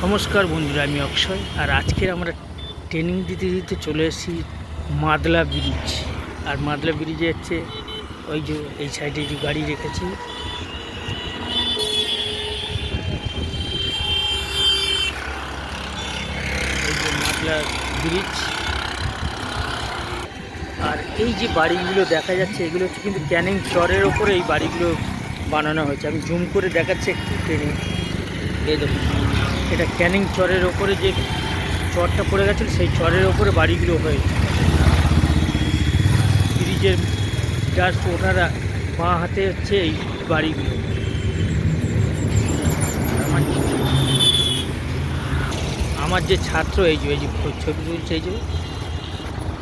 নমস্কার বন্ধুরা, আমি অক্ষয়। আর আজকের আমরা ট্রেনিং দিতে দিতে চলে এসেছি মাদলা ব্রিজ। আর মাদলা ব্রিজে হচ্ছে ওই যে এই সাইডে যে গাড়ি রেখেছি, এই যে মাদলা ব্রিজ। আর এই যে বাড়িগুলো দেখা যাচ্ছে, এগুলো হচ্ছে কিন্তু ক্যানিং চরের ওপরে এই বাড়িগুলো বানানো হয়েছে। আমি জুম করে দেখাচ্ছি একটু ট্রেনিং। এই দেখুন, এটা ক্যানিং চরের ওপরে যে চরটা পড়ে গেছিল সেই চরের ওপরে বাড়িগুলো হয়েছে। ব্রিজের জাস্ট ওনারা বাঁ হাতে হচ্ছে এই বাড়িগুলো। আমার যে ছাত্র, এই যে ছবি তুলছে,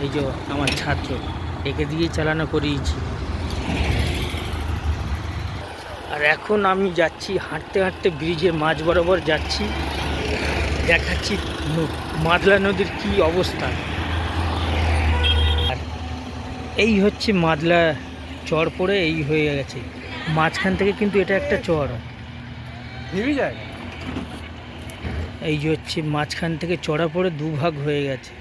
এই যে আমার ছাত্র, একে দিয়েই চালানো করিয়েছি। আর এখন আমি যাচ্ছি হাঁটতে হাঁটতে ব্রিজের মাঝ বরাবর যাচ্ছি, দেখাচ্ছি মাদলা নদীর কি অবস্থা। আর এই হচ্ছে মাদলা চর পড়ে এই হয়ে গেছে, মাঝখান থেকে কিন্তু এটা একটা চর যায়। এই যে হচ্ছে মাঝখান থেকে চড়া পড়ে দুভাগ হয়ে গেছে।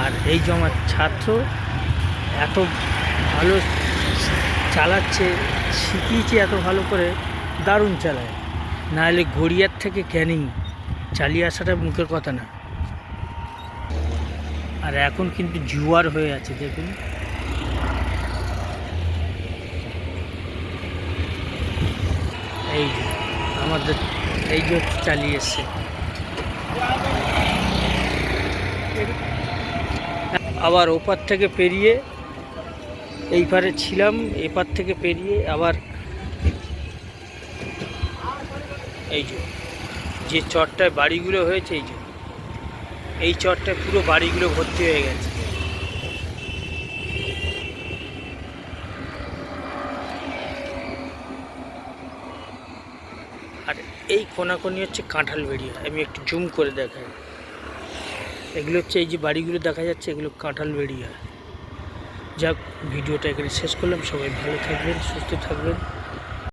আর এই যে আমার ছাত্র এত ভালো চালাচ্ছে, শিখিয়েছে এত ভালো করে, দারুণ চালায়। নাহলে গড়িয়ার থেকে ক্যানিং চালিয়ে আসাটা মুখের কথা না। আর এখন কিন্তু জোয়ার হয়ে আছে, দেখুন। এই যে আমাদের এই যে চালিয়ে এসছে। আবার ওপার থেকে পেরিয়ে এই পারে ছিলাম, এপার থেকে পেরিয়ে আবার এই যে চরটায় বাড়িগুলো হয়েছে, এই চরটায় পুরো বাড়িগুলো ভর্তি হয়ে গেছে। আর এই কোনাকোনি হচ্ছে কাঁঠাল বেড়িয়া। আমি একটু জুম করে দেখাই। এগুলো হচ্ছে এই যে বাড়িগুলো দেখা যাচ্ছে, এগুলো কাঁঠাল বেড়িয়া। যাক, ভিডিওটা এখানে শেষ করলাম। সবাই ভালো থাকবেন, সুস্থ থাকবেন।